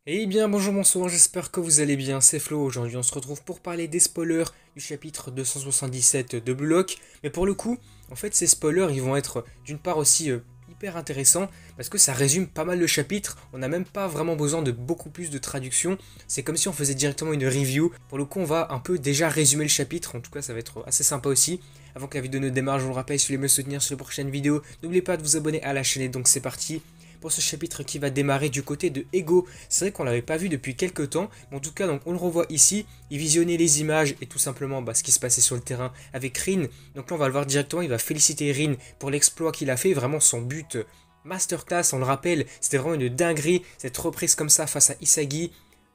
Eh bien bonjour, bonsoir, j'espère que vous allez bien, c'est Flo. Aujourd'hui on se retrouve pour parler des spoilers du chapitre 277 de Blue Lock. Mais pour le coup, en fait ces spoilers ils vont être d'une part aussi hyper intéressants parce que ça résume pas mal le chapitre. On n'a même pas vraiment besoin de beaucoup plus de traduction. C'est comme si on faisait directement une review. Pour le coup on va un peu déjà résumer le chapitre, en tout cas ça va être assez sympa aussi. Avant que la vidéo ne démarre, je vous le rappelle, si vous voulez me soutenir sur les prochaines vidéos, n'oubliez pas de vous abonner à la chaîne et donc c'est parti pour ce chapitre qui va démarrer du côté de Ego. C'est vrai qu'on l'avait pas vu depuis quelques temps, mais en tout cas donc on le revoit ici, il visionnait les images et tout simplement ce qui se passait sur le terrain avec Rin. Donc là on va le voir directement, il va féliciter Rin pour l'exploit qu'il a fait, vraiment son but masterclass, on le rappelle, c'était vraiment une dinguerie, cette reprise comme ça face à Isagi.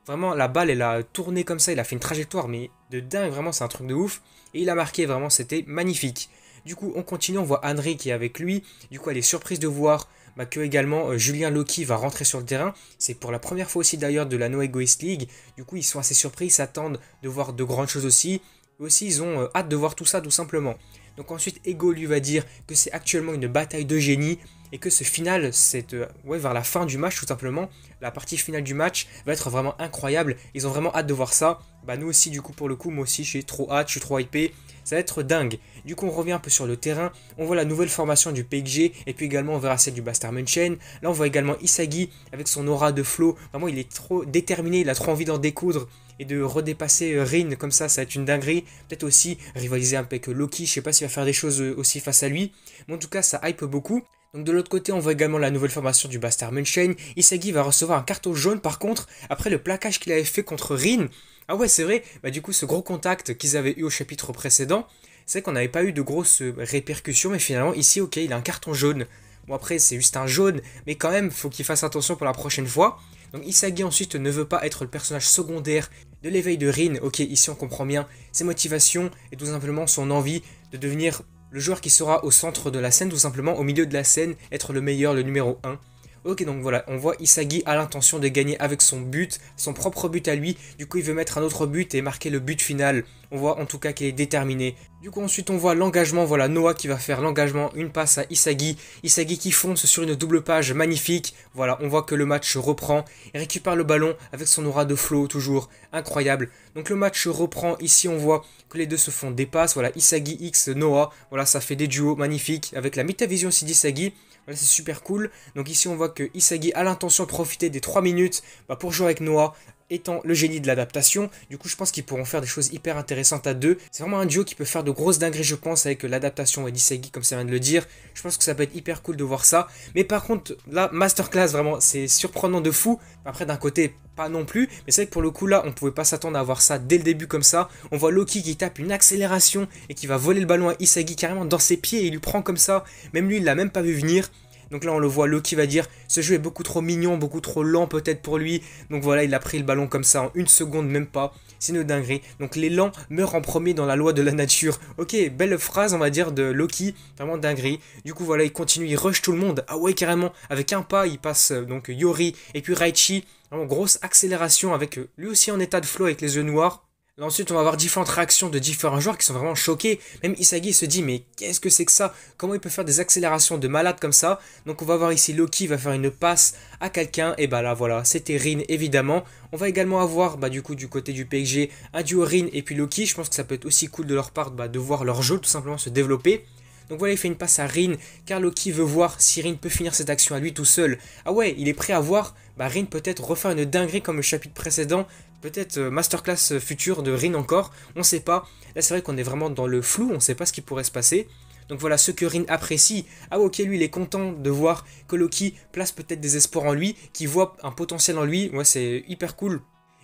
Vraiment la balle elle a tourné comme ça, il a fait une trajectoire mais de dingue, vraiment c'est un truc de ouf. Et il a marqué, vraiment c'était magnifique. Du coup on continue, on voit Henry qui est avec lui, du coup elle est surprise de voir que également Julien Loki va rentrer sur le terrain. C'est pour la première fois aussi d'ailleurs de la No Egoist League. Du coup, ils sont assez surpris, ils s'attendent de voir de grandes choses aussi. Et aussi, ils ont hâte de voir tout ça tout simplement. Donc ensuite, Ego lui va dire que c'est actuellement une bataille de génie et que ce final, c'est vers la fin du match tout simplement. La partie finale du match va être vraiment incroyable. Ils ont vraiment hâte de voir ça. Nous aussi, du coup, pour le coup, moi aussi, j'ai trop hâte, je suis trop hypé. Ça va être dingue. Du coup, on revient un peu sur le terrain. On voit la nouvelle formation du PXG et puis également on verra celle du Bastard Munchen. Là, on voit également Isagi avec son aura de flow. Vraiment, il est trop déterminé, il a trop envie d'en découdre et de redépasser Rin comme ça va être une dinguerie. Peut-être aussi rivaliser un peu avec Loki. Je sais pas s'il va faire des choses aussi face à lui. Mais en tout cas, ça hype beaucoup. Donc de l'autre côté, on voit également la nouvelle formation du Bastard Munchen. Isagi va recevoir un carton jaune par contre, après le plaquage qu'il avait fait contre Rin. Ah ouais, c'est vrai, du coup, ce gros contact qu'ils avaient eu au chapitre précédent, c'est vrai qu'on n'avait pas eu de grosses répercussions, mais finalement, ici, ok, il a un carton jaune. Bon, après, c'est juste un jaune, mais quand même, faut qu'il fasse attention pour la prochaine fois. Donc, Isagi ensuite ne veut pas être le personnage secondaire de l'éveil de Rin. Ok, ici, on comprend bien ses motivations et tout simplement son envie de devenir le joueur qui sera au centre de la scène, tout simplement, au milieu de la scène, être le meilleur, le numéro un. Ok, donc voilà, on voit Isagi a l'intention de gagner avec son but, son propre but à lui. Du coup, il veut mettre un autre but et marquer le but final. On voit en tout cas qu'il est déterminé. Du coup, ensuite, on voit l'engagement. Voilà, Noah qui va faire l'engagement. Une passe à Isagi. Isagi qui fonce sur une double page magnifique. Voilà, on voit que le match reprend. Il récupère le ballon avec son aura de flow, toujours incroyable. Donc le match reprend. Ici, on voit que les deux se font des passes. Voilà, Isagi X Noah. Voilà, ça fait des duos magnifiques. Avec la Metavision aussi d'Isagi. Voilà, c'est super cool. Donc ici, on voit que Isagi a l'intention de profiter des 3 minutes pour jouer avec Noah, étant le génie de l'adaptation. Du coup, je pense qu'ils pourront faire des choses hyper intéressantes à deux. C'est vraiment un duo qui peut faire de grosses dingueries, je pense, avec l'adaptation et d'Isagi, comme ça vient de le dire. Je pense que ça peut être hyper cool de voir ça. Mais par contre, là, masterclass, vraiment, c'est surprenant de fou. Après, d'un côté, pas non plus. Mais c'est vrai que pour le coup, là, on pouvait pas s'attendre à voir ça dès le début comme ça. On voit Loki qui tape une accélération et qui va voler le ballon à Isagi carrément dans ses pieds et il lui prend comme ça. Même lui, il l'a même pas vu venir. Donc là on le voit, Loki va dire ce jeu est beaucoup trop mignon, beaucoup trop lent peut-être pour lui. Donc voilà, il a pris le ballon comme ça en une seconde même pas. C'est une dinguerie. Donc les lents meurent en premier dans la loi de la nature. Ok, belle phrase on va dire de Loki, vraiment dinguerie. Du coup voilà, il continue, il rush tout le monde. Ah ouais carrément, avec un pas il passe donc Yori et puis Raichi. Vraiment grosse accélération avec lui aussi en état de flow avec les yeux noirs. Là, ensuite, on va avoir différentes réactions de différents joueurs qui sont vraiment choqués. Même Isagi se dit, mais qu'est-ce que c'est que ça? Comment il peut faire des accélérations de malade comme ça? Donc, on va voir ici Loki va faire une passe à quelqu'un. Et là, voilà, c'était Rin, évidemment. On va également avoir, du coup, du côté du PXG, un duo Rin et puis Loki. Je pense que ça peut être aussi cool de leur part de voir leur jeu tout simplement se développer. Donc voilà, il fait une passe à Rin, car Loki veut voir si Rin peut finir cette action à lui tout seul. Ah ouais, il est prêt à voir Rin peut-être refaire une dinguerie comme le chapitre précédent, peut-être masterclass future de Rin encore, on sait pas. Là c'est vrai qu'on est vraiment dans le flou, on sait pas ce qui pourrait se passer. Donc voilà, ce que Rin apprécie. Ah ok, lui il est content de voir que Loki place peut-être des espoirs en lui, qu'il voit un potentiel en lui, ouais c'est hyper cool.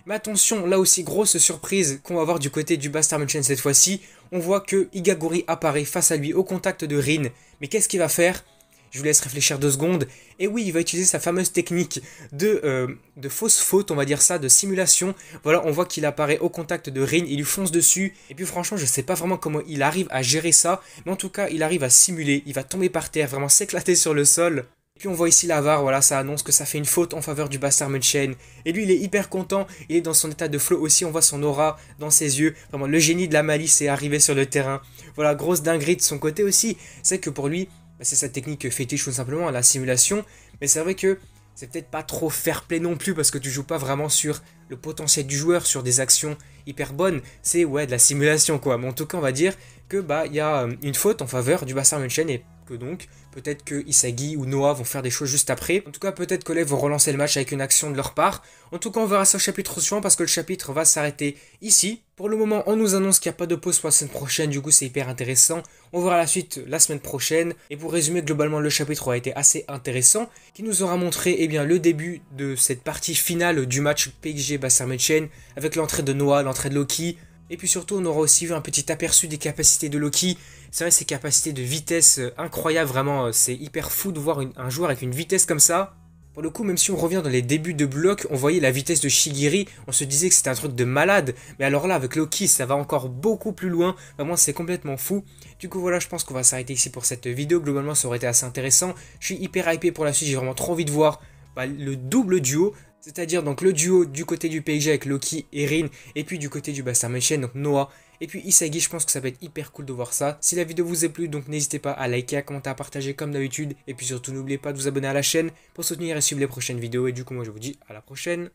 Mais attention, là aussi, grosse surprise qu'on va voir du côté du Bastard Munchen cette fois-ci. On voit que Igagori apparaît face à lui au contact de Rin. Mais qu'est-ce qu'il va faire? Je vous laisse réfléchir 2 secondes. Et oui, il va utiliser sa fameuse technique de fausse faute, on va dire ça, de simulation. Voilà, on voit qu'il apparaît au contact de Rin, il lui fonce dessus. Et puis franchement, je sais pas vraiment comment il arrive à gérer ça. Mais en tout cas, il arrive à simuler. Il va tomber par terre, vraiment s'éclater sur le sol. Puis on voit ici la VAR, voilà, ça annonce que ça fait une faute en faveur du Bastard Munchen. Et lui, il est hyper content, il est dans son état de flow aussi, on voit son aura dans ses yeux. Vraiment, le génie de la malice est arrivé sur le terrain. Voilà, grosse dinguerie de son côté aussi. C'est que pour lui, c'est sa technique fétiche tout simplement, la simulation. Mais c'est vrai que c'est peut-être pas trop fair play non plus parce que tu joues pas vraiment sur le potentiel du joueur, sur des actions hyper bonnes. C'est ouais de la simulation quoi. Mais en tout cas on va dire que bah il y a une faute en faveur du Bayern München et que donc peut-être que Isagi ou Noah vont faire des choses juste après. En tout cas peut-être que les vont relancer le match avec une action de leur part. En tout cas on verra ça au chapitre suivant parce que le chapitre va s'arrêter ici. Pour le moment on nous annonce qu'il n'y a pas de pause pour la semaine prochaine, du coup c'est hyper intéressant. On verra la suite la semaine prochaine. Et pour résumer globalement le chapitre aura été assez intéressant, qui nous aura montré eh bien, le début de cette partie finale du match PSG-Bayern München avec l'entrée de Noah, l'entrée de Loki. Et puis surtout, on aura aussi vu un petit aperçu des capacités de Loki. C'est vrai, ses capacités de vitesse incroyables, vraiment, c'est hyper fou de voir un joueur avec une vitesse comme ça. Pour le coup, même si on revient dans les débuts de Block, on voyait la vitesse de Shigiri, on se disait que c'était un truc de malade. Mais alors là, avec Loki, ça va encore beaucoup plus loin. Vraiment, c'est complètement fou. Du coup, voilà, je pense qu'on va s'arrêter ici pour cette vidéo. Globalement, ça aurait été assez intéressant. Je suis hyper hypé pour la suite, j'ai vraiment trop envie de voir le double duo. C'est-à-dire donc le duo du côté du PSG avec Loki et Rin, et puis du côté du Bayern München, donc Noah, et puis Isagi. Je pense que ça va être hyper cool de voir ça. Si la vidéo vous a plu, donc n'hésitez pas à liker, à commenter, à partager comme d'habitude, et puis surtout n'oubliez pas de vous abonner à la chaîne pour soutenir et suivre les prochaines vidéos, et du coup moi je vous dis à la prochaine.